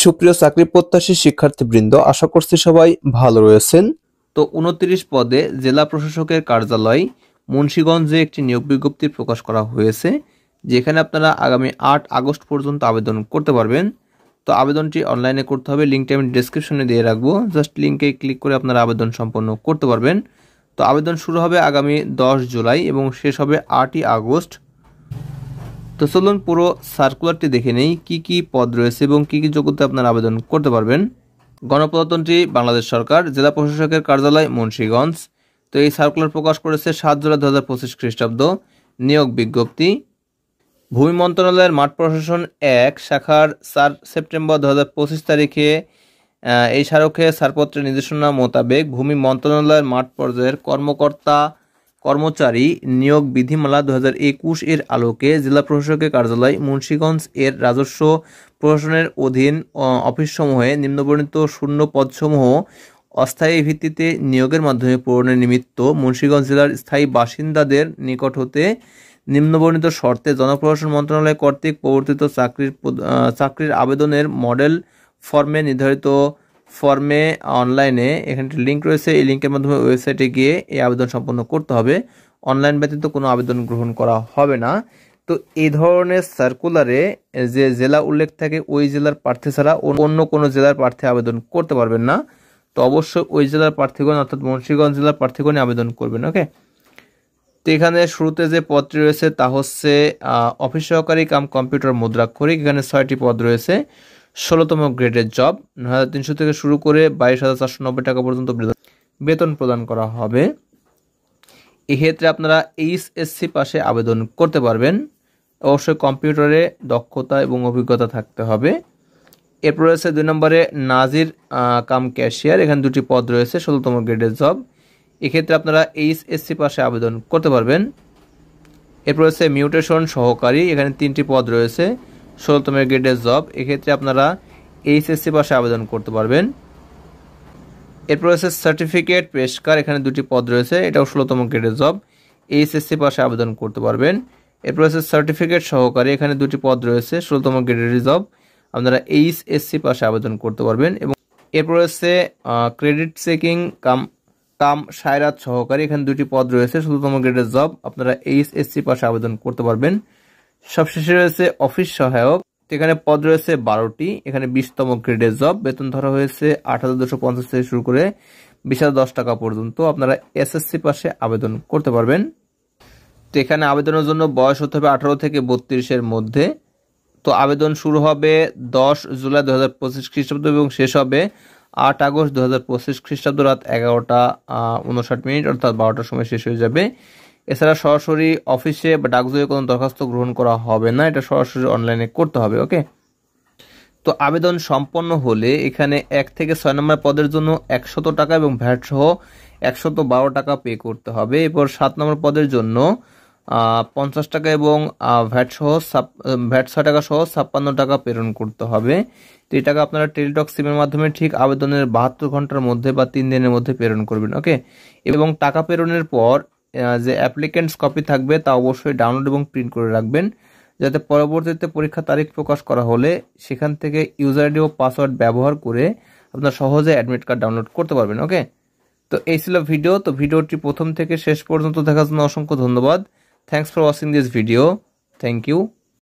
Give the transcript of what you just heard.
সুপ্রিয় চাকরি প্রত্যাশী শিক্ষার্থীবৃন্দ, আশা করছি সবাই ভালো রয়েছেন। তো 29 পদে জেলা প্রশাসকের কার্যালয় মুন্সিগঞ্জে একটি নিয়োগ বিজ্ঞপ্তি প্রকাশ করা হয়েছে, যেখানে আপনারা আগামী 8 আগস্ট পর্যন্ত আবেদন করতে পারবেন। তো আবেদনটি অনলাইনে করতে হবে, লিঙ্কটি আমি ডেসক্রিপশনে দিয়ে রাখবো। জাস্ট লিঙ্কে ক্লিক করে আপনারা আবেদন সম্পন্ন করতে পারবেন। তো আবেদন শুরু হবে আগামী 10 জুলাই এবং শেষ হবে 8ই আগস্ট। তো চলুন পুরো সার্কুলারটি দেখে নেই, কি কি পদ রয়েছে এবং কি কি যোগ্যতা আপনারা আবেদন করতে পারবেন। গণপ্রজাতন্ত্রী বাংলাদেশ সরকার, জেলা প্রশাসকের কার্যালয় মুন্সিগঞ্জ। তো এই সার্কুলার প্রকাশ করেছে 7 জুলাই 2025 খ্রিস্টাব্দ। নিয়োগ বিজ্ঞপ্তি ভূমি মন্ত্রণালয়ের মাঠ প্রশাসন 1 শাখার 4 সেপ্টেম্বর 2025 তারিখে এই স্মারকে ছাড়পত্রের নির্দেশনা মোতাবেক ভূমি মন্ত্রণালয়ের মাঠ পর্যায়ের কর্মচারী নিয়োগ বিধিমালা 2021 এর আলোকে জেলা প্রশাসকের কার্যালয় মুন্সিগঞ্জ এর রাজস্ব প্রশাসনের অধীন অফিসসমূহে নিম্নবর্ণিত শূন্য পদসমূহ অস্থায়ী ভিত্তিতে নিয়োগের মাধ্যমে পূরণের নিমিত্ত মুন্সিগঞ্জ জেলার স্থায়ী বাসিন্দাদের নিকট হতে নিম্নবর্ণিত শর্তে জনপ্রশাসন মন্ত্রণালয় কর্তৃক প্রবর্তিত চাকরির আবেদনের মডেল ফর্মে নির্ধারিত ফর্মে অনলাইনে এখানে লিঙ্ক রয়েছে, এই লিঙ্কের মাধ্যমে ওয়েবসাইটে গিয়ে এই আবেদন সম্পন্ন করতে হবে। অনলাইন ব্যতীত কোনো আবেদন গ্রহণ করা হবে না। তো এই ধরনের সার্কুলারে যে জেলা উল্লেখ থাকে ওই জেলার প্রার্থী ছাড়া অন্য কোনো জেলার প্রার্থী আবেদন করতে পারবেন না। তো অবশ্যই ওই জেলার প্রার্থীগণ অর্থাৎ মুন্সিগঞ্জ জেলার প্রার্থীগণই আবেদন করবেন। ওকে, তো এখানে শুরুতে যে পদটি রয়েছে তা হচ্ছে অফিস সহকারী কাম কম্পিউটার মুদ্রাক্ষরিক। এখানে 6টি পদ রয়েছে। 16তম গ্রেডের জব, 9,300 থেকে শুরু করে 22,490 টাকা পর্যন্ত বেতন প্রদান করা হবে। এক্ষেত্রে আপনারা এইচএসসি পাশে আবেদন করতে পারবেন। অবশ্যই কম্পিউটারে দক্ষতা এবং অভিজ্ঞতা থাকতে হবে। এরপর রয়েছে 2 নম্বরে নাজির কাম ক্যাশিয়ার। এখানে 2টি পদ রয়েছে, 16তম গ্রেডের জব। এক্ষেত্রে আপনারা এইচএসসি পাশে আবেদন করতে পারবেন। এরপর রয়েছে মিউটেশন সহকারী। এখানে 3টি পদ রয়েছে, 16তম গ্রেডের জব। এক্ষেত্রে আপনারা এইচএসসি পাশে আবেদন করতে পারবেন। এরপর রয়েছে সার্টিফিকেট পেশকার। এখানে 2টি পদ রয়েছে, এটাও 16তম গ্রেডের জব। এইচএসসি পাশে আবেদন করতে পারবেন। এরপর রয়েছে সার্টিফিকেট সহকারী। এখানে 2টি পদ রয়েছে, 16তম গ্রেডের জব। আপনারা এইচএসসি পাশে আবেদন করতে পারবেন। এবং এরপর রয়েছে ক্রেডিট চেকিং কাম সায়রাত সহকারী। এখানে 2টি পদ রয়েছে, 16তম গ্রেডের জব। আপনারা এইচএসসি পাশে আবেদন করতে পারবেন। সবশেষে রয়েছে অফিস সহায়ক। এখানে পদ রয়েছে 12টি। এখানে 20তম গ্রেডের জব। বেতন ধরা হয়েছে 8,250 থেকে শুরু করে 20,010 টাকা পর্যন্ত। আপনারা এসএসসি পাশে আবেদন করতে পারবেন। তো এখানে আবেদনের জন্য বয়স হতে হবে 18 থেকে 32-এর মধ্যে। তো আবেদন শুরু হবে 10 জুলাই 2025 খ্রিস্টাব্দ এবং শেষ হবে 8 আগস্ট 2025 খ্রিস্টাব্দ রাত 11:59 অর্থাৎ 12টার সময় শেষ হয়ে যাবে। এছাড়া সরাসরি অফিসে বা ডাকযোগে কোনো দরখাস্ত গ্রহণ করা হবে না, এটা সরাসরি অনলাইনে করতে হবে। ওকে, তো আবেদন সম্পন্ন হলে এখানে 1 থেকে 6 নম্বর পদের জন্য 100 টাকা এবং ভ্যাট সহ 112 টাকা পে করতে হবে। এরপর 7 নম্বর পদের জন্য 50 টাকা এবং ভ্যাট 6 টাকা সহ 56 টাকা প্রেরণ করতে হবে। তো এই টাকা আপনারা টেলিটক সিমের মাধ্যমে ঠিক আবেদনের 72 ঘন্টার মধ্যে বা 3 দিনের মধ্যে প্রেরণ করবেন। ওকে, এবং টাকা প্রেরণের পর যে অ্যাপ্লিকেন্টস কপি থাকবে তা অবশ্যই ডাউনলোড এবং প্রিন্ট করে রাখবেন, যাতে পরবর্তীতে পরীক্ষা তারিখ প্রকাশ করা হলে সেখান থেকে ইউজার আইডি ও পাসওয়ার্ড ব্যবহার করে আপনারা সহজে অ্যাডমিট কার্ড ডাউনলোড করতে পারবেন। ওকে, তো এই ছিল ভিডিও। তো ভিডিওটি প্রথম থেকে শেষ পর্যন্ত দেখার জন্য অসংখ্য ধন্যবাদ। Thanks for watching this video. Thank you.